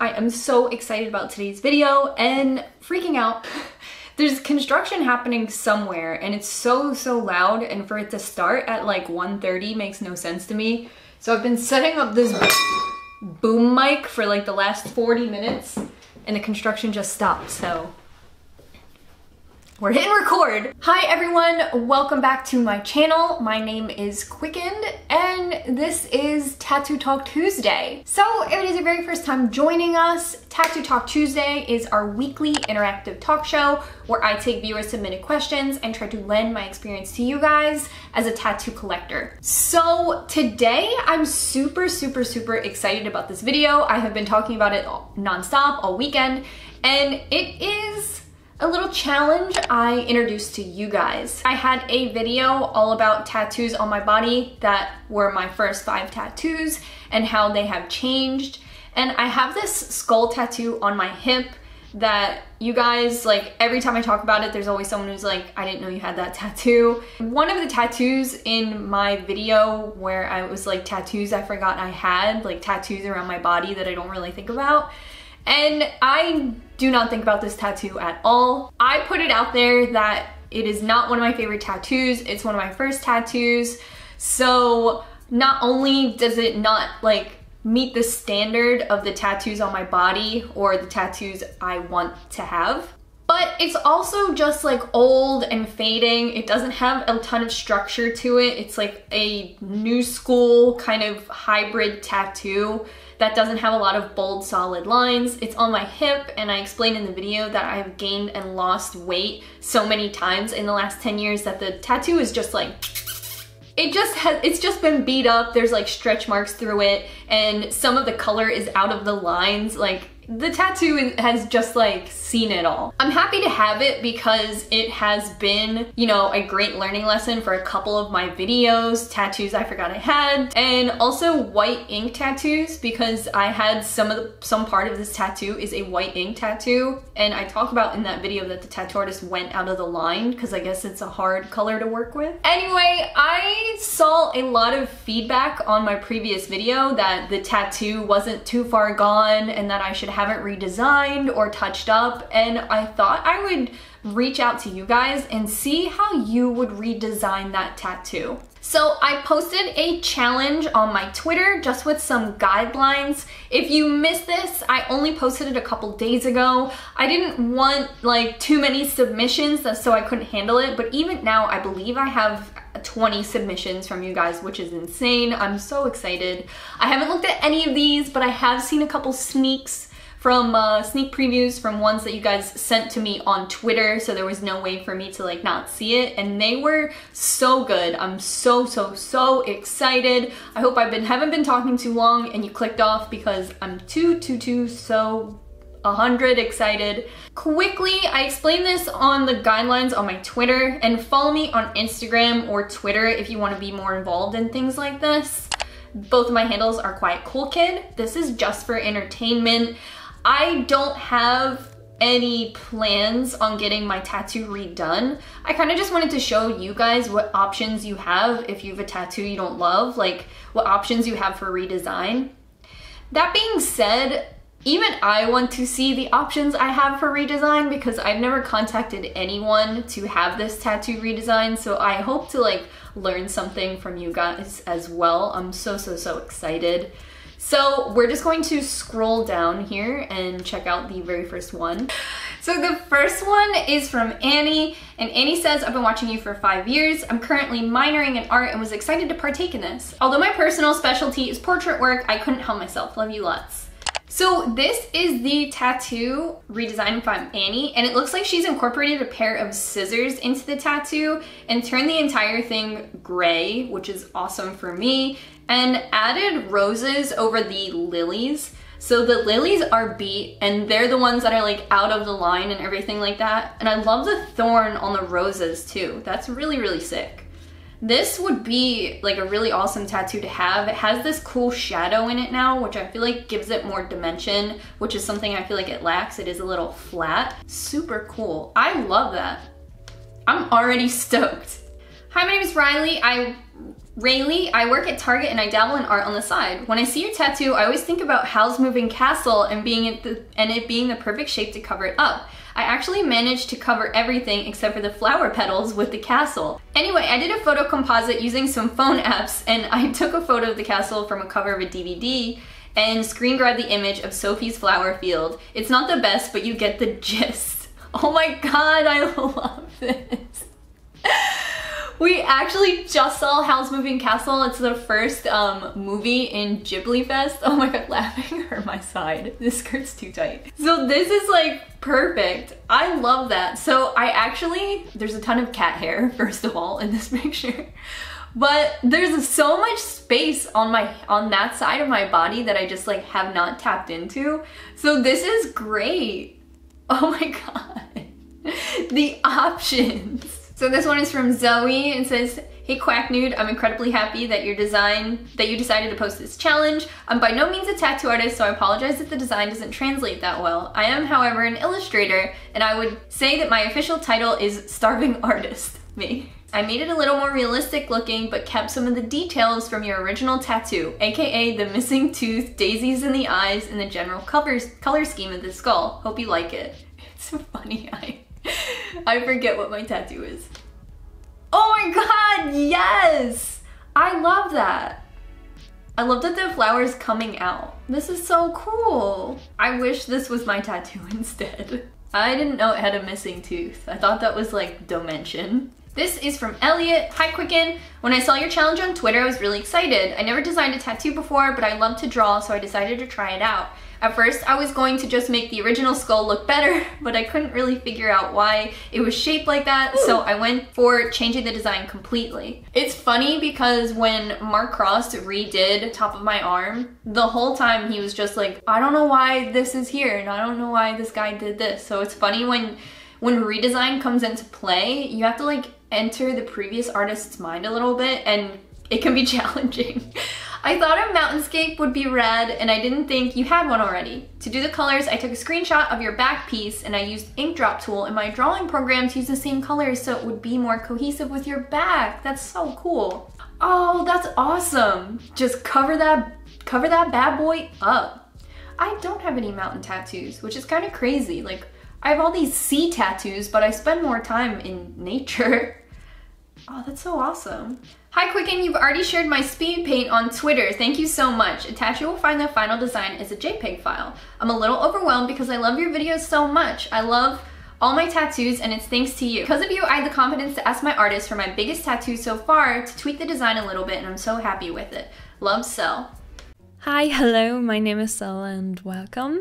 I am so excited about today's video and freaking out. There's construction happening somewhere and it's so loud, and for it to start at like 1:30 makes no sense to me. So I've been setting up this boom mic for like the last 40 minutes and the construction just stopped, so we're hitting record. Hi everyone, welcome back to my channel. My name is Quickened and this is Tattoo Talk Tuesday. So if it is your very first time joining us, Tattoo Talk Tuesday is our weekly interactive talk show where I take viewer submitted questions and try to lend my experience to you guys as a tattoo collector. So today I'm super excited about this video. I have been talking about it nonstop all weekend, and it is a little challenge I introduced to you guys. I had a video all about tattoos on my body that were my first 5 tattoos and how they have changed. And I have this skull tattoo on my hip that you guys, like, every time I talk about it, there's always someone who's like, I didn't know you had that tattoo. One of the tattoos in my video where I was like, tattoos I forgot I had, like tattoos around my body that I don't really think about. And I do not think about this tattoo at all. I put it out there that it is not one of my favorite tattoos, it's one of my first tattoos. So not only does it not like meet the standard of the tattoos on my body or the tattoos I want to have, but it's also just like old and fading. It doesn't have a ton of structure to it. It's like a new school kind of hybrid tattoo that doesn't have a lot of bold, solid lines. It's on my hip, and I explained in the video that I have gained and lost weight so many times in the last 10 years that the tattoo is just like, it's just been beat up. There's like stretch marks through it, and some of the color is out of the lines. Like, the tattoo has just like seen it all. I'm happy to have it because it has been, you know, a great learning lesson for a couple of my videos, tattoos I forgot I had, and also white ink tattoos, because I had some part of this tattoo is a white ink tattoo, and I talk about in that video that the tattoo artist went out of the line because I guess it's a hard color to work with. Anyway, I saw a lot of feedback on my previous video that the tattoo wasn't too far gone and that I should have it redesigned or touched up, and I thought I would reach out to you guys and see how you would redesign that tattoo. So I posted a challenge on my Twitter just with some guidelines. If you missed this, I only posted it a couple days ago. I didn't want like too many submissions, so I couldn't handle it, but even now I believe I have 20 submissions from you guys, which is insane. I'm so excited. I haven't looked at any of these, but I have seen a couple sneak previews from ones that you guys sent to me on Twitter, so there was no way for me to like not see it, and they were so good. I'm so excited. I hope haven't been talking too long and you clicked off because I'm so 100 excited. Quickly, I explained this on the guidelines on my Twitter, and follow me on Instagram or Twitter if you want to be more involved in things like this. Both of my handles are Quiet Cool Kid. This is just for entertainment. I don't have any plans on getting my tattoo redone. I kind of just wanted to show you guys what options you have if you have a tattoo you don't love, like what options you have for redesign. That being said, even I want to see the options I have for redesign because I've never contacted anyone to have this tattoo redesigned, so I hope to like learn something from you guys as well. I'm so excited. So we're just going to scroll down here and check out the very first one. So the first one is from Annie, and Annie says, I've been watching you for 5 years. I'm currently minoring in art and was excited to partake in this. Although my personal specialty is portrait work, I couldn't help myself. Love you lots. So this is the tattoo redesign from Annie, and it looks like she's incorporated a pair of scissors into the tattoo and turned the entire thing gray, which is awesome for me, and added roses over the lilies. So the lilies are beat, and they're the ones that are like out of the line and everything like that. And I love the thorn on the roses too. That's really sick. This would be like a really awesome tattoo to have. It has this cool shadow in it now, which I feel like gives it more dimension, which is something I feel like it lacks. It is a little flat. Super cool. I love that. I'm already stoked. Hi, my name is Riley. I Rayleigh, I work at Target and I dabble in art on the side. When I see your tattoo, I always think about Howl's Moving Castle and it being the perfect shape to cover it up. I actually managed to cover everything except for the flower petals with the castle. Anyway, I did a photo composite using some phone apps, and I took a photo of the castle from a cover of a DVD and screen grabbed the image of Sophie's flower field. It's not the best, but you get the gist. Oh my god, I love this. We actually just saw Howl's Moving Castle. It's the first movie in Ghibli Fest. Oh my god, laughing hurt my side. This skirt's too tight. So this is like perfect. I love that. So there's a ton of cat hair, first of all, in this picture. But there's so much space on that side of my body that I just like have not tapped into. So this is great. Oh my god. The options. So this one is from Zoe and says, "Hey Quack Nude, I'm incredibly happy that you decided to post this challenge. I'm by no means a tattoo artist, so I apologize if the design doesn't translate that well. I am, however, an illustrator, and I would say that my official title is Starving Artist, me. I made it a little more realistic looking, but kept some of the details from your original tattoo, aka the missing tooth, daisies in the eyes, and the general color scheme of the skull. Hope you like it." It's so funny, I forget what my tattoo is. Oh my god, yes! I love that. I love that the flower's coming out. This is so cool. I wish this was my tattoo instead. I didn't know it had a missing tooth. I thought that was like dimension. This is from Elliot. "Hi Quicken. When I saw your challenge on Twitter, I was really excited. I never designed a tattoo before, but I love to draw, so I decided to try it out. At first, I was going to just make the original skull look better, but I couldn't really figure out why it was shaped like that, so I went for changing the design completely." It's funny because when Mark Cross redid top of my arm, the whole time he was just like, "I don't know why this is here, and I don't know why this guy did this." So it's funny when redesign comes into play, you have to like enter the previous artist's mind a little bit, and it can be challenging. I thought a mountainscape would be rad, and I didn't think you had one already. To do the colors, I took a screenshot of your back piece, and I used ink drop tool in my drawing program to use the same colors so it would be more cohesive with your back. That's so cool. Oh, that's awesome. Just cover that bad boy up. I don't have any mountain tattoos, which is kind of crazy. Like, I have all these sea tattoos, but I spend more time in nature. Oh, that's so awesome. "Hi Quicken, you've already shared my speed paint on Twitter. Thank you so much. Attached you will find the final design as a JPEG file. I'm a little overwhelmed because I love your videos so much. I love all my tattoos and it's thanks to you. Because of you, I had the confidence to ask my artist for my biggest tattoo so far to tweak the design a little bit, and I'm so happy with it. Love, Sel." Hi, hello, my name is Sel and welcome.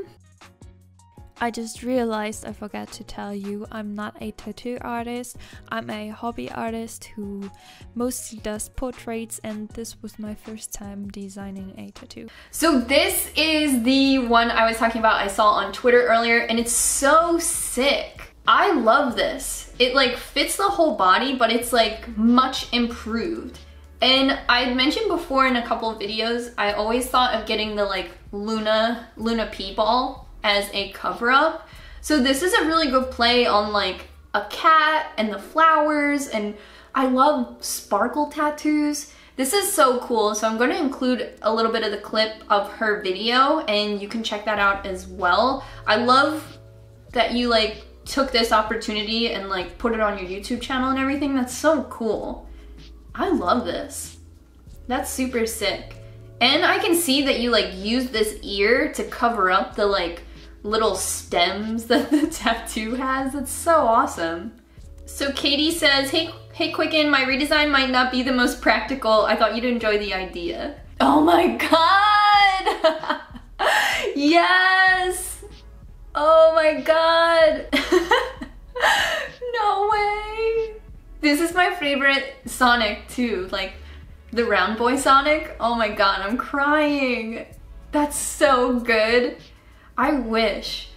I just realized I forgot to tell you I'm not a tattoo artist. I'm a hobby artist who mostly does portraits, and this was my first time designing a tattoo. So this is the one I was talking about I saw on Twitter earlier, and it's so sick. I love this. It like fits the whole body, but it's like much improved. And I mentioned before in a couple of videos, I always thought of getting the like Luna Pea ball as a cover up. So this is a really good play on like a cat and the flowers, and I love sparkle tattoos. This is so cool. So I'm going to include a little bit of the clip of her video and you can check that out as well. I love that you like took this opportunity and like put it on your YouTube channel and everything. That's so cool. I love this. That's super sick. And I can see that you like use this ear to cover up the like little stems that the tattoo has. That's so awesome. So Katie says, hey Quicken, my redesign might not be the most practical. I thought you'd enjoy the idea. Oh my god! Yes! Oh my god! No way! This is my favorite Sonic too, like the round boy Sonic. Oh my god, I'm crying. That's so good. I wish.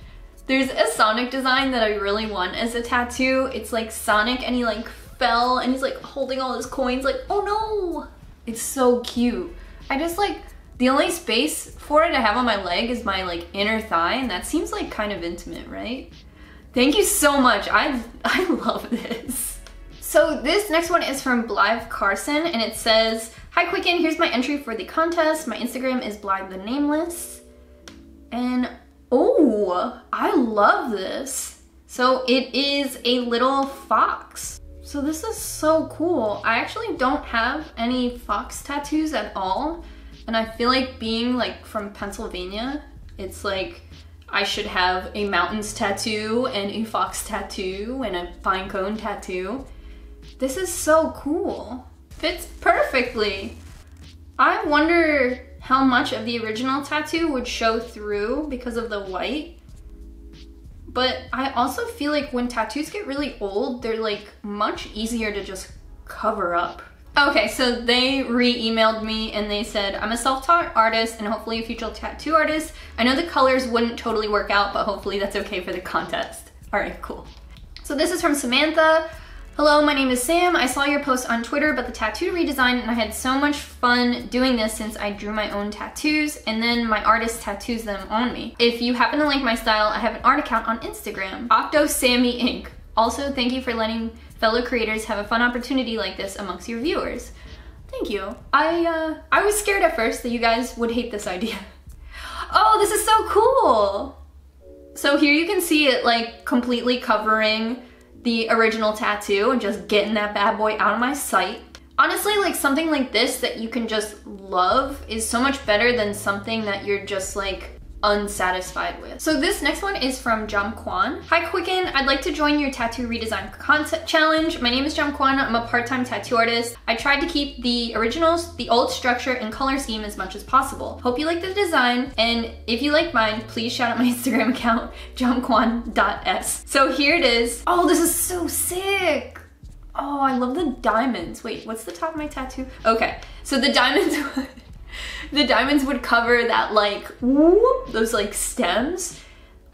There's a Sonic design that I really want as a tattoo. It's like Sonic and he like fell and he's like holding all his coins like, oh no! It's so cute. I just like, the only space for it I have on my leg is my like inner thigh, and that seems like kind of intimate, right? Thank you so much. I love this. So this next one is from Blythe Carson, and it says, Hi Quicken, here's my entry for the contest. My Instagram is Blythe the Nameless. And oh, I love this. So it is a little fox. So this is so cool. I actually don't have any fox tattoos at all. And I feel like being like from Pennsylvania, it's like I should have a mountains tattoo and a fox tattoo and a pine cone tattoo. This is so cool. Fits perfectly. I wonder how much of the original tattoo would show through because of the white. But I also feel like when tattoos get really old, they're like much easier to just cover up. Okay, so they re-emailed me and they said, I'm a self-taught artist and hopefully a future tattoo artist. I know the colors wouldn't totally work out, but hopefully that's okay for the contest. All right, cool. So this is from Samantha. Hello, my name is Sam. I saw your post on Twitter about the tattoo redesign and I had so much fun doing this since I drew my own tattoos and then my artist tattoos them on me. If you happen to like my style, I have an art account on Instagram, OctoSammy Inc. Also, thank you for letting fellow creators have a fun opportunity like this amongst your viewers. Thank you. I was scared at first that you guys would hate this idea. Oh, this is so cool. So here you can see it like completely covering the original tattoo and just getting that bad boy out of my sight. Honestly, like something like this that you can just love is so much better than something that you're just like unsatisfied with. So this next one is from Jum Kwan. Hi Quicken, I'd like to join your tattoo redesign concept challenge. My name is Jum Kwan, I'm a part-time tattoo artist. I tried to keep the originals, the old structure and color scheme as much as possible. Hope you like the design, and if you like mine, please shout out my Instagram account, jumkwan.s. So here it is. Oh, this is so sick. Oh, I love the diamonds. Wait, what's the top of my tattoo? Okay, so the diamonds the diamonds would cover that like, whoop, those like stems.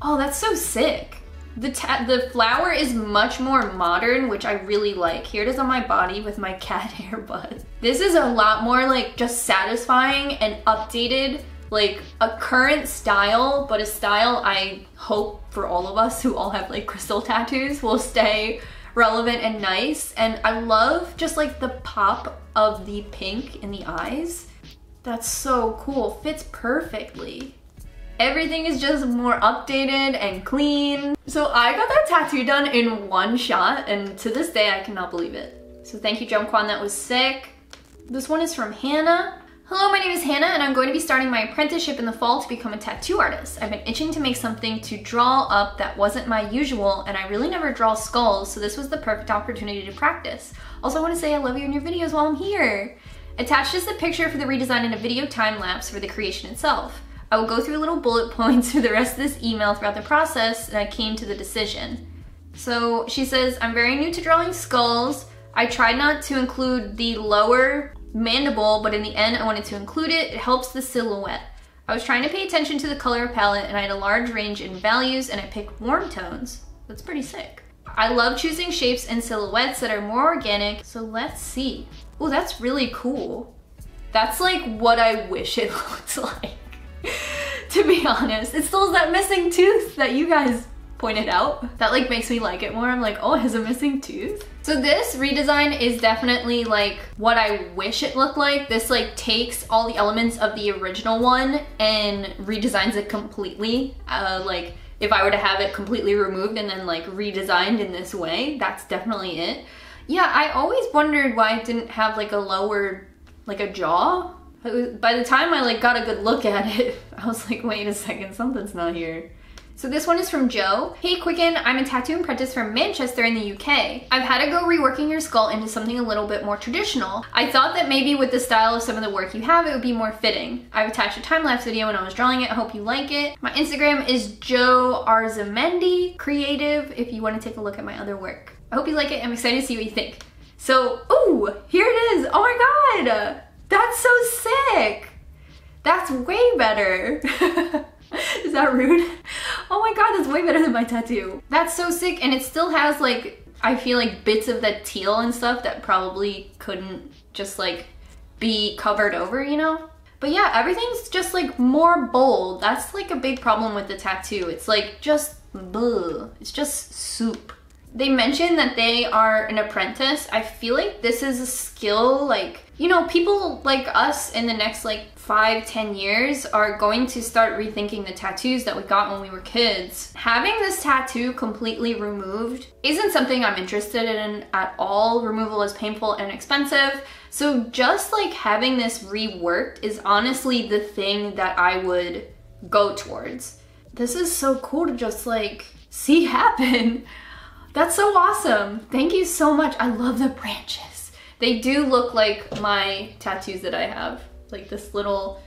Oh, that's so sick. The flower is much more modern, which I really like. Here it is on my body with my cat hair bud. This is a lot more like just satisfying and updated, like a current style, but a style I hope for all of us who all have like crystal tattoos will stay relevant and nice. And I love just like the pop of the pink in the eyes. That's so cool, fits perfectly. Everything is just more updated and clean. So I got that tattoo done in one shot and to this day I cannot believe it. So thank you Jum Kwan, that was sick. This one is from Hannah. Hello, my name is Hannah and I'm going to be starting my apprenticeship in the fall to become a tattoo artist. I've been itching to make something to draw up that wasn't my usual and I really never draw skulls, so this was the perfect opportunity to practice. Also I want to say I love you and your videos while I'm here. Attached is the picture for the redesign and a video time lapse for the creation itself. I will go through little bullet points for the rest of this email throughout the process and I came to the decision. So she says, I'm very new to drawing skulls. I tried not to include the lower mandible, but in the end I wanted to include it. It helps the silhouette. I was trying to pay attention to the color palette and I had a large range in values and I picked warm tones. That's pretty sick. I love choosing shapes and silhouettes that are more organic, so let's see. Oh, that's really cool. That's like what I wish it looked like, to be honest. It still has that missing tooth that you guys pointed out. That like makes me like it more. I'm like, oh, it has a missing tooth. So this redesign is definitely like what I wish it looked like. This like takes all the elements of the original one and redesigns it completely. Like if I were to have it completely removed and then like redesigned in this way, that's definitely it. Yeah, I always wondered why it didn't have like a lower, like a jaw. By the time I like got a good look at it, I was like, wait a second, something's not here. So this one is from Joe. Hey Quicken, I'm a tattoo apprentice from Manchester in the UK. I've had to go reworking your skull into something a little bit more traditional. I thought that maybe with the style of some of the work you have, it would be more fitting. I've attached a time-lapse video when I was drawing it. I hope you like it. My Instagram is Joe Arzamendi Creative if you want to take a look at my other work. I hope you like it. I'm excited to see what you think. So, ooh, here it is. Oh my God, that's so sick. That's way better. Is that rude? Oh my God, that's way better than my tattoo. That's so sick, and it still has like, I feel like bits of that teal and stuff that probably couldn't just like be covered over, you know? But yeah, everything's just like more bold. That's like a big problem with the tattoo. It's like just, bleh. It's just soup. They mentioned that they are an apprentice. I feel like this is a skill, like, you know, people like us in the next like 5-10 years are going to start rethinking the tattoos that we got when we were kids. Having this tattoo completely removed isn't something I'm interested in at all. Removal is painful and expensive. So just like having this reworked is honestly the thing that I would go towards. This is so cool to just like see happen. That's so awesome. Thank you so much. I love the branches. They do look like my tattoos that I have. Like this little...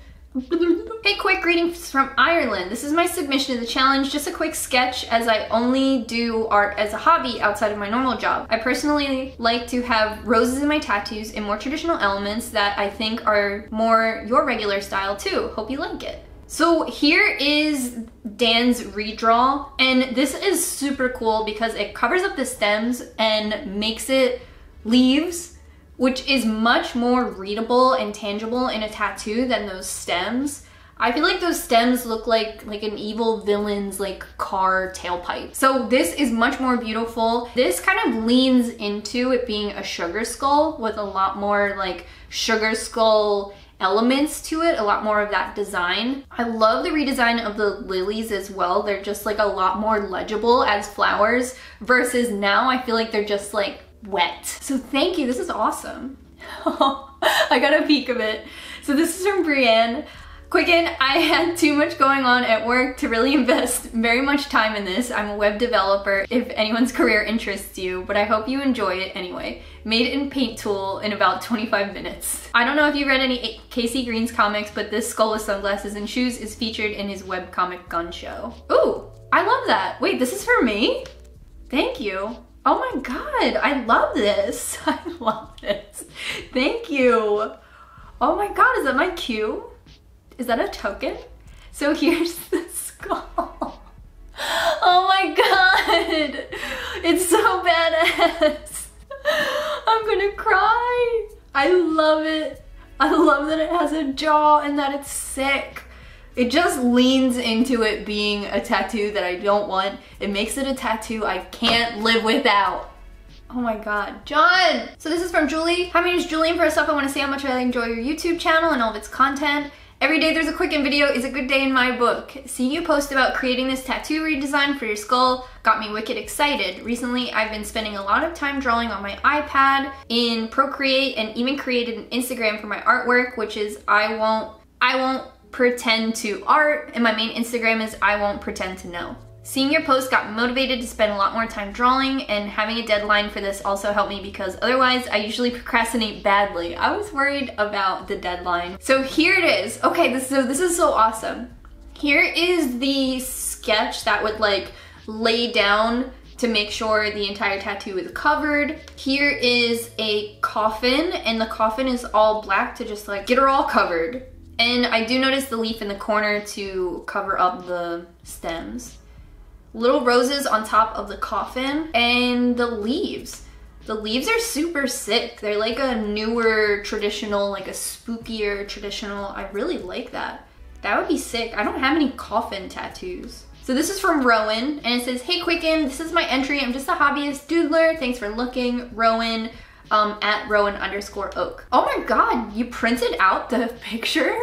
Hey, quick greetings from Ireland. This is my submission to the challenge. Just a quick sketch, as I only do art as a hobby outside of my normal job. I personally like to have roses in my tattoos in more traditional elements that I think are more your regular style too. Hope you like it. So here is Dan's redraw, and this is super cool because it covers up the stems and makes it leaves, which is much more readable and tangible in a tattoo than those stems. I feel like those stems look like an evil villain's like car tailpipe. So this is much more beautiful. This kind of leans into it being a sugar skull with a lot more like sugar skull elements to it, a lot more of that design. I love the redesign of the lilies as well. They're just like a lot more legible as flowers versus now I feel like they're just like wet. So thank you, this is awesome. I got a peek of it. So this is from Brienne. Quicken, I had too much going on at work to really invest very much time in this. I'm a web developer, if anyone's career interests you, but I hope you enjoy it anyway. Made in Paint Tool in about 25 minutes. I don't know if you read any Casey Green's comics, but this skull with sunglasses and shoes is featured in his webcomic Gun Show. Ooh, I love that. Wait, this is for me? Thank you. Oh my god, I love this. I love this. Thank you. Oh my god, is that my cue? Is that a token? So here's the skull. Oh my god! It's so badass. I'm gonna cry. I love it. I love that it has a jaw and that it's sick. It just leans into it being a tattoo that I don't want. It makes it a tattoo I can't live without. Oh my god, John! So this is from Julie. Hi, my name is Julie, and first off I want to say how much I enjoy your YouTube channel and all of its content. Every day there's a Quicken video is a good day in my book. Seeing you post about creating this tattoo redesign for your skull got me wicked excited. Recently, I've been spending a lot of time drawing on my iPad in Procreate and even created an Instagram for my artwork, which is I won't pretend to art, and my main Instagram is I won't pretend to know. Seeing your post got me motivated to spend a lot more time drawing, and having a deadline for this also helped me because otherwise I usually procrastinate badly. I was worried about the deadline. So here it is. Okay, this is so awesome. Here is the sketch that would like lay down to make sure the entire tattoo is covered. Here is a coffin, and the coffin is all black to just like get her all covered. And I do notice the leaf in the corner to cover up the stems. Little roses on top of the coffin, and the leaves. The leaves are super sick. They're like a newer traditional, like a spookier traditional. I really like that. That would be sick. I don't have any coffin tattoos. So this is from Rowan, and it says, hey Quicken, this is my entry. I'm just a hobbyist doodler. Thanks for looking, Rowan. At Rowan_oak. Oh my god, you printed out the picture?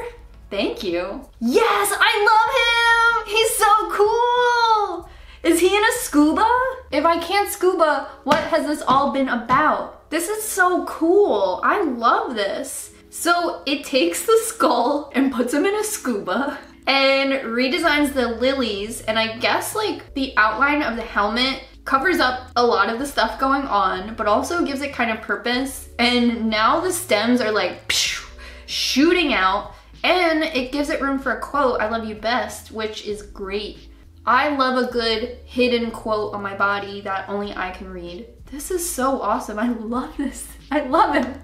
Thank you. Yes, I love him! He's so cool! Is he in a scuba? If I can't scuba, what has this all been about? This is so cool. I love this. So it takes the skull and puts him in a scuba and redesigns the lilies, and I guess like the outline of the helmet covers up a lot of the stuff going on, but also gives it kind of purpose. And now the stems are like shooting out, and it gives it room for a quote, I love you best, which is great. I love a good hidden quote on my body that only I can read. This is so awesome. I love this. I love it.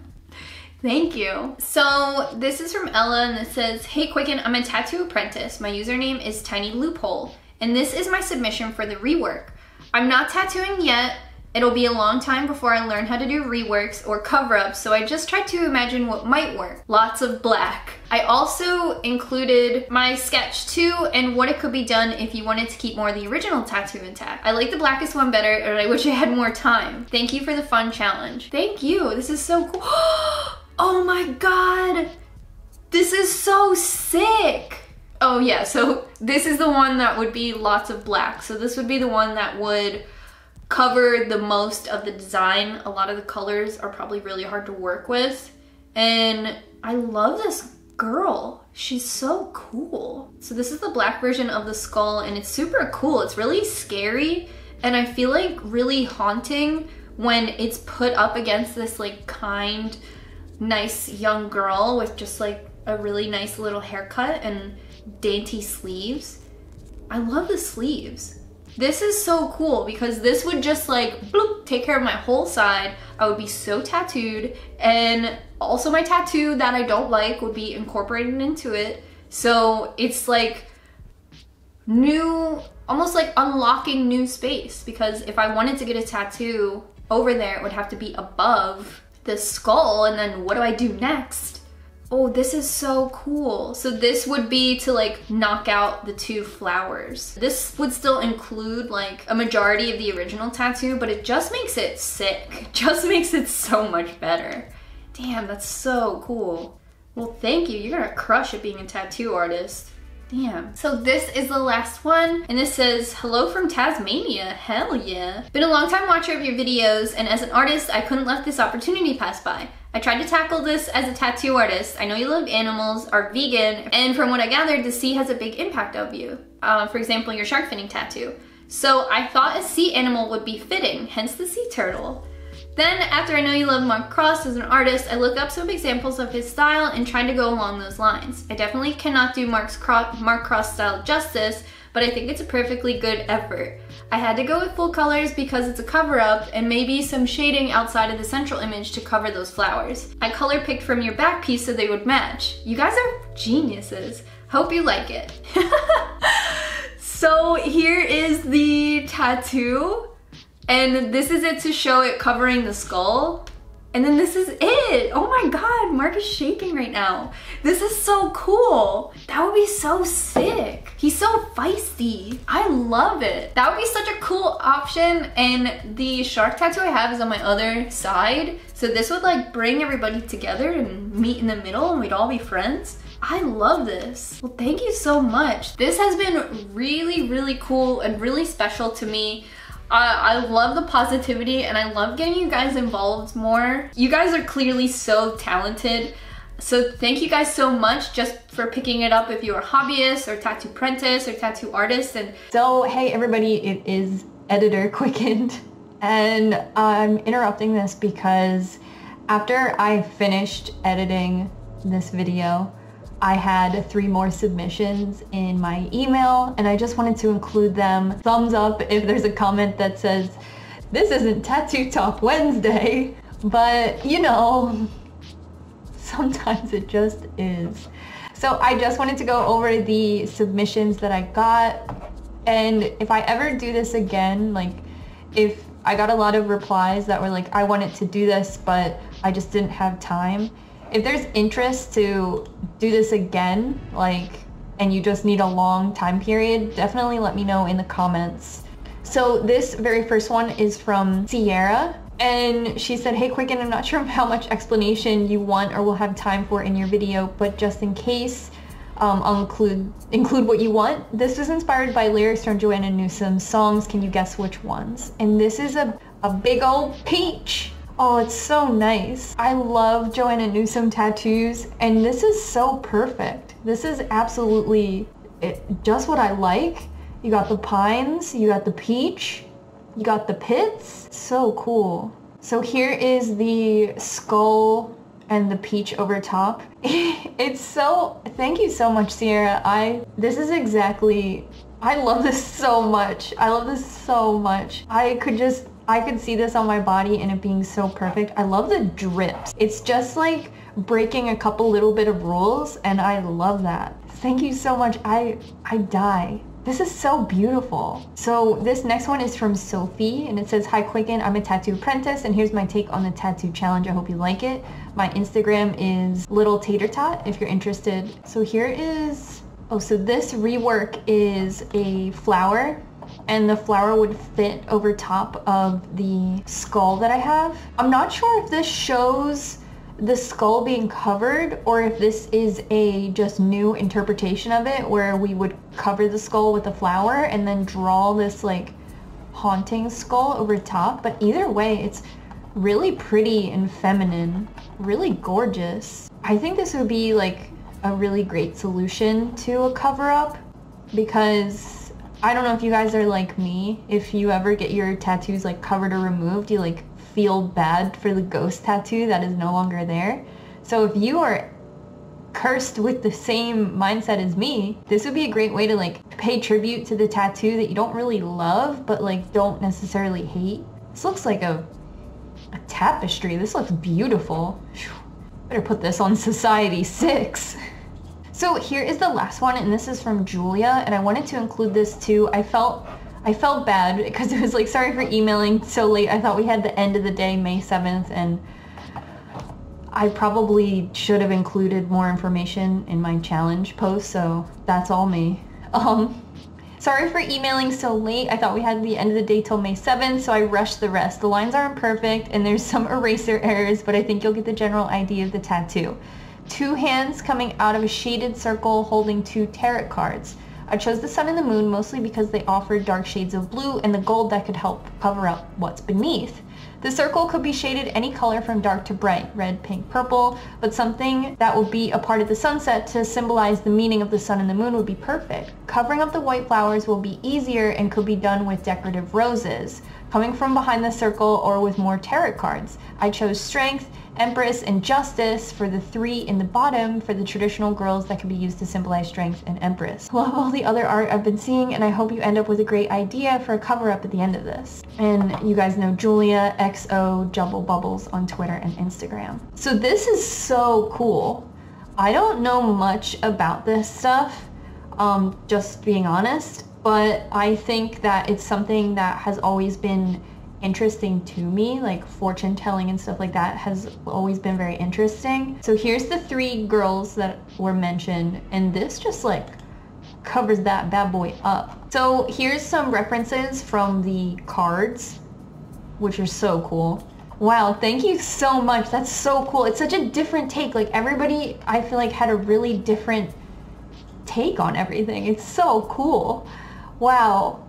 Thank you. So this is from Ella, and it says, hey Quicken, I'm a tattoo apprentice. My username is Tiny Loophole, and this is my submission for the rework. I'm not tattooing yet, It'll be a long time before I learn how to do reworks or cover-ups, so I just tried to imagine what might work. Lots of black. I also included my sketch too and what it could be done if you wanted to keep more of the original tattoo intact. I like the blackest one better, and I wish I had more time. Thank you for the fun challenge. Thank you, this is so cool. Oh my god, this is so sick. Oh yeah, so this is the one that would be lots of black. So this would be the one that would cover the most of the design. A lot of the colors are probably really hard to work with. And I love this girl. She's so cool. So this is the black version of the skull, and it's super cool. It's really scary, and I feel like really haunting when it's put up against this like kind, nice young girl with just like a really nice little haircut and dainty sleeves. I love the sleeves. This is so cool because this would just like bloop, take care of my whole side. I would be so tattooed, and also my tattoo that I don't like would be incorporated into it. So it's like new, almost like unlocking new space, because if I wanted to get a tattoo over there, it would have to be above the skull, and then what do I do next? Oh, this is so cool. So this would be to like knock out the two flowers. This would still include like a majority of the original tattoo, but it just makes it sick. It just makes it so much better. Damn, that's so cool. Well, thank you. You're gonna crush at being a tattoo artist. Damn. So this is the last one, and this says, hello from Tasmania. Hell yeah. Been a long time watcher of your videos, and as an artist, I couldn't let this opportunity pass by. I tried to tackle this as a tattoo artist. I know you love animals, are vegan, and from what I gathered, the sea has a big impact of you. For example, your shark finning tattoo. So I thought a sea animal would be fitting, hence the sea turtle. Then, after I know you love Mark Cross as an artist, I look up some examples of his style and tried to go along those lines. I definitely cannot do Mark Cross style justice, but I think it's a perfectly good effort. I had to go with full colors because it's a cover-up, and maybe some shading outside of the central image to cover those flowers. I color picked from your back piece so they would match. You guys are geniuses. Hope you like it. So here is the tattoo. And this is it to show it covering the skull. And then this is it. Oh my god, Mark is shaking right now. This is so cool. That would be so sick. He's so feisty. I love it. That would be such a cool option. And the shark tattoo I have is on my other side. So this would like bring everybody together and meet in the middle, and we'd all be friends. I love this. Well, thank you so much. This has been really, really cool and really special to me. I love the positivity, and I love getting you guys involved more. You guys are clearly so talented. So thank you guys so much just for picking it up if you're a hobbyist or tattoo apprentice or tattoo artist. And so, hey everybody, it is Editor Quickened, and I'm interrupting this because after I finished editing this video, I had 3 more submissions in my email, and I just wanted to include them. Thumbs up if there's a comment that says, this isn't Tattoo Talk Wednesday, but you know, sometimes it just is. So I just wanted to go over the submissions that I got, and if I ever do this again, like if I got a lot of replies that were like, I wanted to do this, but I just didn't have time. If there's interest to do this again, like, and you just need a long time period, definitely let me know in the comments. So this very first one is from Sierra, and she said, hey Quicken, I'm not sure how much explanation you want or will have time for in your video, but just in case, I'll include what you want. This was inspired by lyrics from Joanna Newsom's songs. Can you guess which ones? And this is a big old peach. Oh, it's so nice. I love Joanna Newsom tattoos, and this is so perfect. This is absolutely just what I like. You got the pines, you got the peach, you got the pits. So cool. So here is the skull and the peach over top. It's so, thank you so much, Sierra. I love this so much. I love this so much. I could see this on my body and it being so perfect. I love the drips. It's just like breaking a couple little bit of rules, and I love that. Thank you so much. I die. This is so beautiful. So this next one is from Sophie, and it says, "Hi Quicken, I'm a tattoo apprentice, and here's my take on the tattoo challenge. I hope you like it. My Instagram is Little Tater Tot if you're interested." So here is, oh, so this rework is a flower, and the flower would fit over top of the skull that I have. I'm not sure if this shows the skull being covered or if this is a just new interpretation of it where we would cover the skull with a flower and then draw this like haunting skull over top. But either way, it's really pretty and feminine, really gorgeous. I think this would be like a really great solution to a cover-up, because I don't know if you guys are like me. If you ever get your tattoos like covered or removed, you like feel bad for the ghost tattoo that is no longer there. So if you are cursed with the same mindset as me, this would be a great way to like pay tribute to the tattoo that you don't really love but like don't necessarily hate. This looks like a tapestry. This looks beautiful. Better put this on Society 6. So here is the last one, and this is from Julia, and I wanted to include this too. I felt bad because it was like, sorry for emailing so late. I thought we had the end of the day, May 7th, and I probably should have included more information in my challenge post, so that's all me. Sorry for emailing so late. I thought we had the end of the day till May 7th, so I rushed the rest. The lines aren't perfect and there's some eraser errors, but I think you'll get the general idea of the tattoo. 2 hands coming out of a shaded circle holding 2 tarot cards. I chose the sun and the moon mostly because they offered dark shades of blue and the gold that could help cover up what's beneath. The circle could be shaded any color from dark to bright, red, pink, purple, but something that would be a part of the sunset to symbolize the meaning of the sun and the moon would be perfect. Covering up the white flowers will be easier and could be done with decorative roses, coming from behind the circle or with more tarot cards. I chose Strength, Empress, and Justice for the 3 in the bottom for the traditional girls that can be used to symbolize Strength and Empress. Love all the other art I've been seeing, and I hope you end up with a great idea for a cover-up at the end of this. And you guys know Julia XO Jumble Bubbles on Twitter and Instagram. So this is so cool. I don't know much about this stuff, just being honest, but I think that it's something that has always been interesting to me, like fortune telling and stuff like that has always been very interesting. So here's the 3 girls that were mentioned, and this just like covers that bad boy up. So here's some references from the cards, which are so cool. Wow, thank you so much. That's so cool. It's such a different take. Like everybody, I feel like, had a really different take on everything. It's so cool. Wow.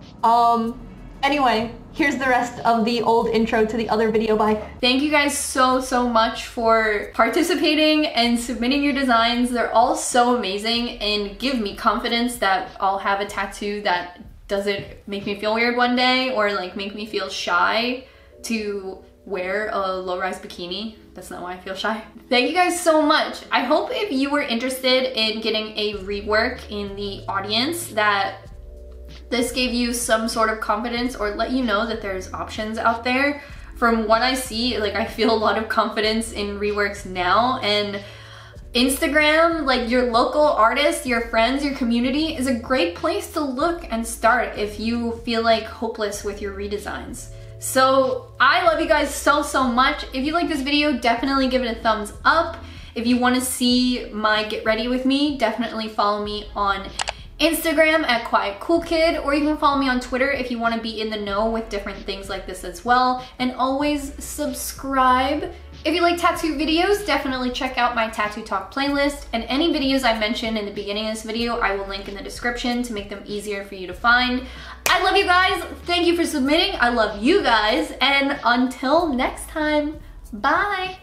Anyway, here's the rest of the old intro to the other video. Bye. Thank you guys so much for participating and submitting your designs. They're all so amazing and give me confidence that I'll have a tattoo that doesn't make me feel weird one day or like make me feel shy to wear a low-rise bikini. That's not why I feel shy. Thank you guys so much. I hope if you were interested in getting a rework in the audience that this gave you some sort of confidence or let you know that there's options out there. From what I see, like I feel a lot of confidence in reworks now, and Instagram, like your local artists, your friends, your community is a great place to look and start if you feel like hopeless with your redesigns. So I love you guys so much. If you like this video, definitely give it a thumbs up. If you want to see my get ready with me, definitely follow me on Instagram at Quiet Cool Kid, or you can follow me on Twitter if you want to be in the know with different things like this as well. And always subscribe. If you like tattoo videos, definitely check out my Tattoo Talk playlist, and any videos I mentioned in the beginning of this video I will link in the description to make them easier for you to find. I love you guys. Thank you for submitting. I love you guys, and until next time, bye.